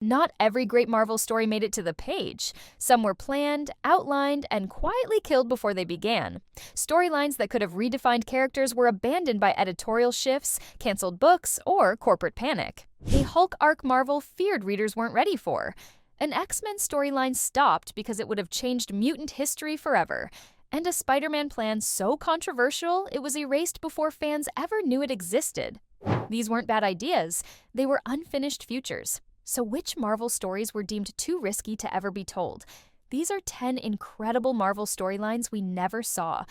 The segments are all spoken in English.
Not every great Marvel story made it to the page. Some were planned, outlined, and quietly killed before they began. Storylines that could have redefined characters were abandoned by editorial shifts, canceled books, or corporate panic. A Hulk arc Marvel feared readers weren't ready for. An X-Men storyline stopped because it would have changed mutant history forever. And a Spider-Man plan so controversial it was erased before fans ever knew it existed. These weren't bad ideas, they were unfinished futures. So which Marvel stories were deemed too risky to ever be told? These are 10 incredible Marvel storylines we never saw.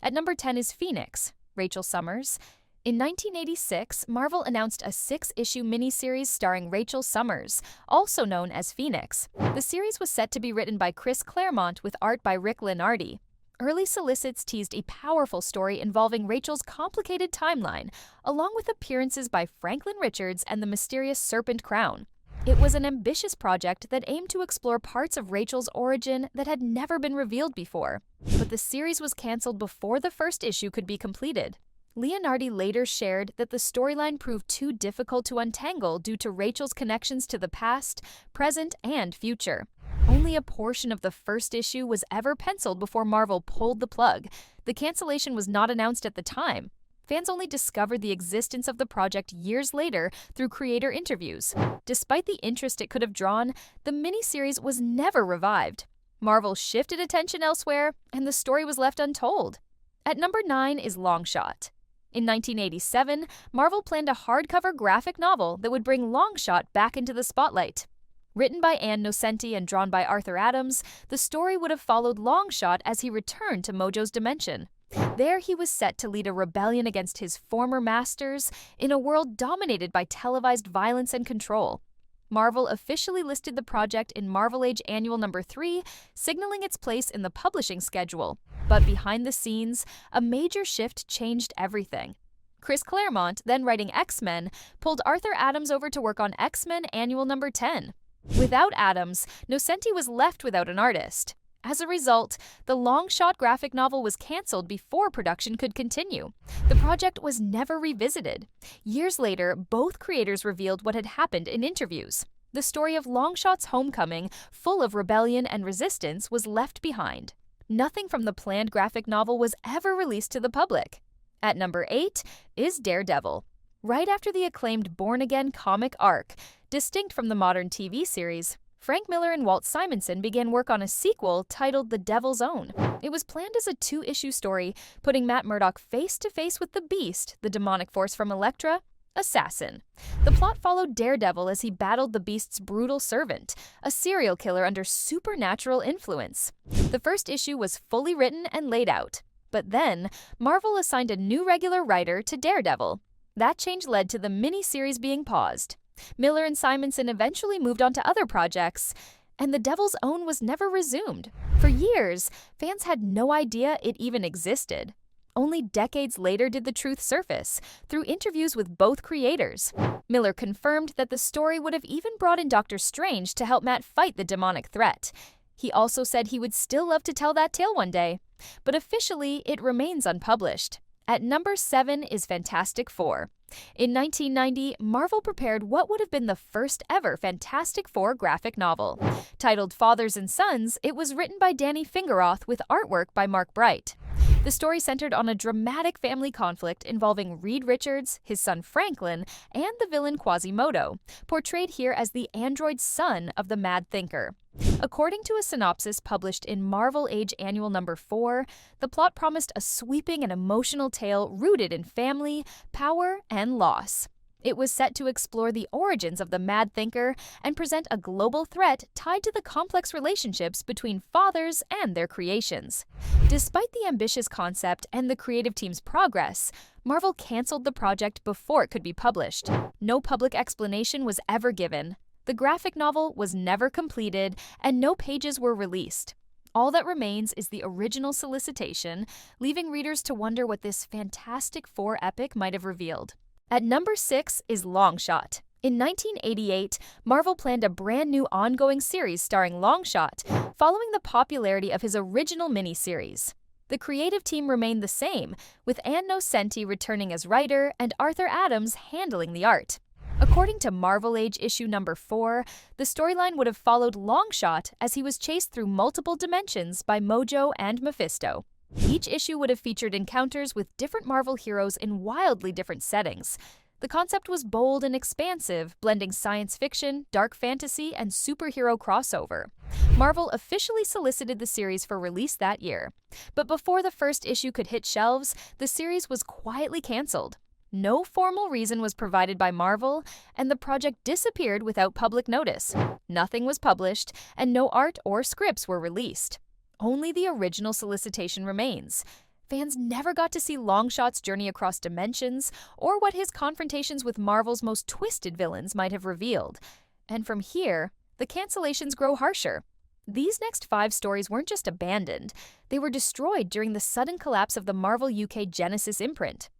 At number 10 is Phoenix, Rachel Summers. In 1986, Marvel announced a 6-issue miniseries starring Rachel Summers, also known as Phoenix. The series was set to be written by Chris Claremont with art by Rick Linardi. Early solicits teased a powerful story involving Rachel's complicated timeline, along with appearances by Franklin Richards and the mysterious Serpent Crown. It was an ambitious project that aimed to explore parts of Rachel's origin that had never been revealed before. But the series was canceled before the first issue could be completed. Leonardi later shared that the storyline proved too difficult to untangle due to Rachel's connections to the past, present, and future. Only a portion of the first issue was ever penciled before Marvel pulled the plug. The cancellation was not announced at the time. Fans only discovered the existence of the project years later through creator interviews. Despite the interest it could have drawn, the miniseries was never revived. Marvel shifted attention elsewhere, and the story was left untold. At number 9 is Longshot. In 1987, Marvel planned a hardcover graphic novel that would bring Longshot back into the spotlight. Written by Ann Nocenti and drawn by Arthur Adams, the story would have followed Longshot as he returned to Mojo's dimension. There he was set to lead a rebellion against his former masters in a world dominated by televised violence and control. Marvel officially listed the project in Marvel Age Annual No. 3, signaling its place in the publishing schedule. But behind the scenes, a major shift changed everything. Chris Claremont, then writing X-Men, pulled Arthur Adams over to work on X-Men Annual No. 10. Without Adams, Nocenti was left without an artist. As a result, the Longshot graphic novel was canceled before production could continue. The project was never revisited. Years later, both creators revealed what had happened in interviews. The story of Longshot's homecoming, full of rebellion and resistance, was left behind. Nothing from the planned graphic novel was ever released to the public. At number 8 is Daredevil. Right after the acclaimed Born Again comic arc, distinct from the modern TV series, Frank Miller and Walt Simonson began work on a sequel titled The Devil's Own. It was planned as a 2-issue story, putting Matt Murdock face-to-face with the Beast, the demonic force from Elektra, Assassin. The plot followed Daredevil as he battled the Beast's brutal servant, a serial killer under supernatural influence. The first issue was fully written and laid out. But then, Marvel assigned a new regular writer to Daredevil. That change led to the miniseries being paused. Miller and Simonson eventually moved on to other projects, and The Devil's Own was never resumed. For years, fans had no idea it even existed. Only decades later did the truth surface, through interviews with both creators. Miller confirmed that the story would have even brought in Doctor Strange to help Matt fight the demonic threat. He also said he would still love to tell that tale one day, but officially it remains unpublished. At number 7 is Fantastic Four. In 1990, Marvel prepared what would have been the first ever Fantastic Four graphic novel. Titled Fathers and Sons, it was written by Danny Fingeroth with artwork by Mark Bright. The story centered on a dramatic family conflict involving Reed Richards, his son Franklin, and the villain Quasimodo, portrayed here as the android son of the Mad Thinker. According to a synopsis published in Marvel Age Annual No. 4, the plot promised a sweeping and emotional tale rooted in family, power, and loss. It was set to explore the origins of the Mad Thinker and present a global threat tied to the complex relationships between fathers and their creations. Despite the ambitious concept and the creative team's progress, Marvel canceled the project before it could be published. No public explanation was ever given. The graphic novel was never completed, and no pages were released. All that remains is the original solicitation, leaving readers to wonder what this Fantastic Four epic might have revealed. At number 6 is Longshot. In 1988, Marvel planned a brand new ongoing series starring Longshot, following the popularity of his original miniseries. The creative team remained the same, with Ann Nocenti returning as writer and Arthur Adams handling the art. According to Marvel Age issue number 4, the storyline would have followed Longshot as he was chased through multiple dimensions by Mojo and Mephisto. Each issue would have featured encounters with different Marvel heroes in wildly different settings. The concept was bold and expansive, blending science fiction, dark fantasy, and superhero crossover. Marvel officially solicited the series for release that year. But before the first issue could hit shelves, the series was quietly canceled. No formal reason was provided by Marvel, and the project disappeared without public notice. Nothing was published, and no art or scripts were released. Only the original solicitation remains. Fans never got to see Longshot's journey across dimensions or what his confrontations with Marvel's most twisted villains might have revealed. And from here, the cancellations grow harsher. These next 5 stories weren't just abandoned, they were destroyed during the sudden collapse of the Marvel UK Genesis imprint.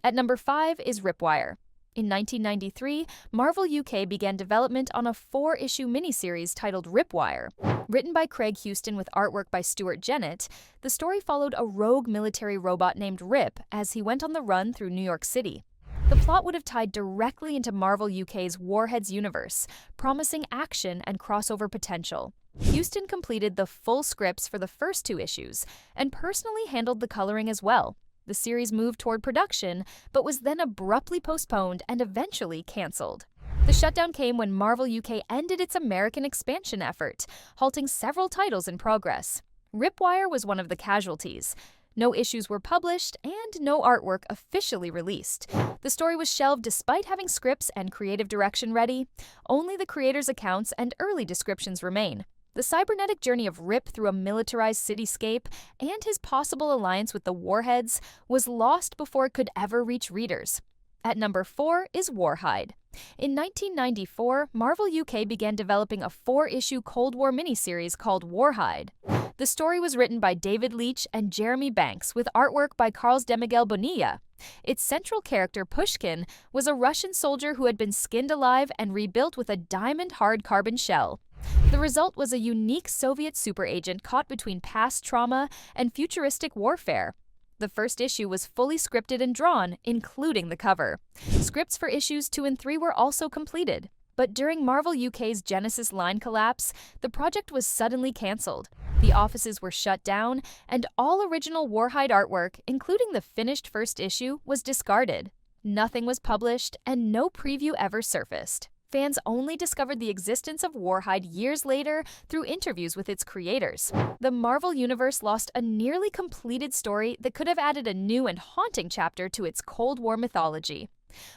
At number 5 is Ripwire. In 1993, Marvel UK began development on a 4-issue miniseries titled Ripwire. Written by Craig Houston with artwork by Stuart Jennett, the story followed a rogue military robot named Rip as he went on the run through New York City. The plot would have tied directly into Marvel UK's Warhead's universe, promising action and crossover potential. Houston completed the full scripts for the first 2 issues and personally handled the coloring as well. The series moved toward production, but was then abruptly postponed and eventually cancelled. The shutdown came when Marvel UK ended its American expansion effort, halting several titles in progress. Ripwire was one of the casualties. No issues were published, and no artwork officially released. The story was shelved despite having scripts and creative direction ready. Only the creators' accounts and early descriptions remain. The cybernetic journey of Rip through a militarized cityscape and his possible alliance with the Warheads was lost before it could ever reach readers. At number 4 is Warhed. In 1994, Marvel UK began developing a 4-issue Cold War miniseries called Warhed. The story was written by David Leitch and Jeremy Banks with artwork by Carlos de Miguel Bonilla. Its central character, Pushkin, was a Russian soldier who had been skinned alive and rebuilt with a diamond-hard carbon shell. The result was a unique Soviet super agent caught between past trauma and futuristic warfare. The first issue was fully scripted and drawn, including the cover. Scripts for issues 2 and 3 were also completed. But during Marvel UK's Genesis line collapse, the project was suddenly cancelled. The offices were shut down, and all original Warhed artwork, including the finished first issue, was discarded. Nothing was published, and no preview ever surfaced. Fans only discovered the existence of Warhed years later through interviews with its creators. The Marvel Universe lost a nearly completed story that could have added a new and haunting chapter to its Cold War mythology.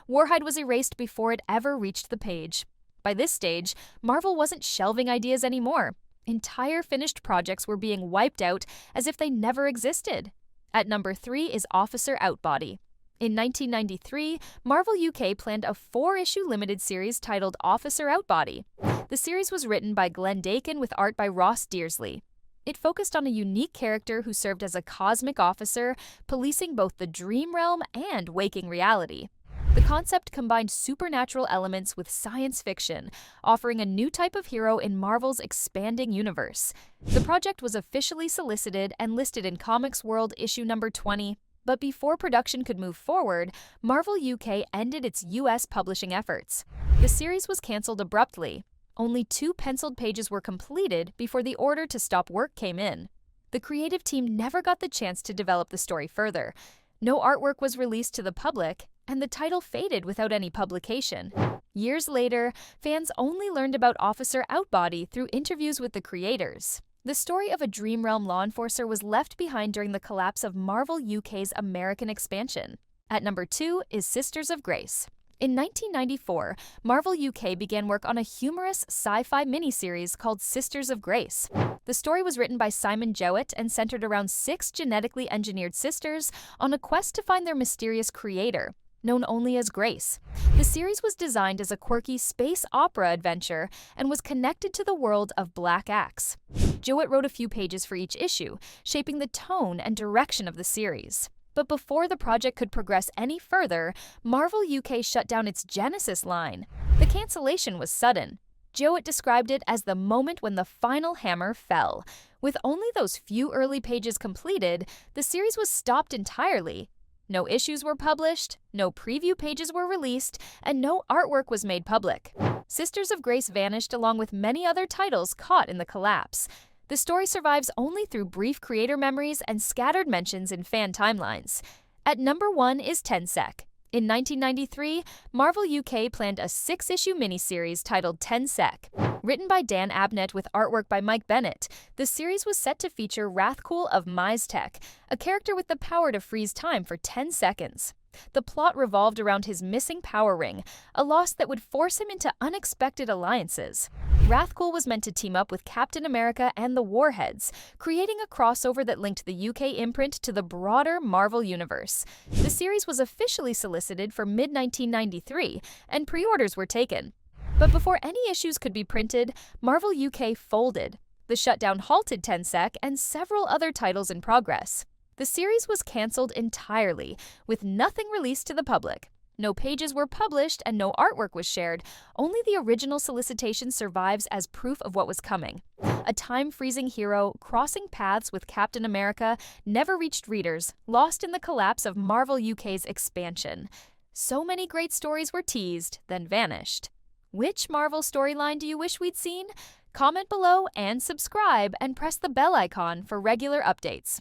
Warhed was erased before it ever reached the page. By this stage, Marvel wasn't shelving ideas anymore. Entire finished projects were being wiped out as if they never existed. At number 3 is Officer Outbody. In 1993, Marvel UK planned a 4-issue limited series titled Officer Outbody. The series was written by Glenn Dakin with art by Ross Dearsley. It focused on a unique character who served as a cosmic officer, policing both the dream realm and waking reality. The concept combined supernatural elements with science fiction, offering a new type of hero in Marvel's expanding universe. The project was officially solicited and listed in Comics World issue number 20. But before production could move forward, Marvel UK ended its US publishing efforts. The series was cancelled abruptly. Only 2 penciled pages were completed before the order to stop work came in. The creative team never got the chance to develop the story further. No artwork was released to the public, and the title faded without any publication. Years later, fans only learned about Officer Outbody through interviews with the creators. The story of a Dream Realm law enforcer was left behind during the collapse of Marvel UK's American expansion. At number 2 is Sisters of Grace. In 1994, Marvel UK began work on a humorous sci-fi miniseries called Sisters of Grace. The story was written by Simon Jowett and centered around 6 genetically engineered sisters on a quest to find their mysterious creator, known only as Grace. The series was designed as a quirky space opera adventure and was connected to the world of Black Axe. Jowett wrote a few pages for each issue, shaping the tone and direction of the series. But before the project could progress any further, Marvel UK shut down its Genesis line. The cancellation was sudden. Jowett described it as the moment when the final hammer fell. With only those few early pages completed, the series was stopped entirely. No issues were published, no preview pages were released, and no artwork was made public. Sisters of Grace vanished along with many other titles caught in the collapse. The story survives only through brief creator memories and scattered mentions in fan timelines. At number 1 is 10 Sec. In 1993, Marvel UK planned a 6-issue miniseries titled 10 Sec. Written by Dan Abnett with artwork by Mike Bennett, the series was set to feature Wrathcool of Miztech, a character with the power to freeze time for 10 seconds. The plot revolved around his missing power ring, a loss that would force him into unexpected alliances. Wrathcool was meant to team up with Captain America and the Warheads, creating a crossover that linked the UK imprint to the broader Marvel universe. The series was officially solicited for mid-1993, and pre-orders were taken. But before any issues could be printed, Marvel UK folded. The shutdown halted 10 Sec and several other titles in progress. The series was cancelled entirely, with nothing released to the public. No pages were published and no artwork was shared. Only the original solicitation survives as proof of what was coming. A time-freezing hero crossing paths with Captain America never reached readers, lost in the collapse of Marvel UK's expansion. So many great stories were teased, then vanished. Which Marvel storyline do you wish we'd seen? Comment below and subscribe and press the bell icon for regular updates.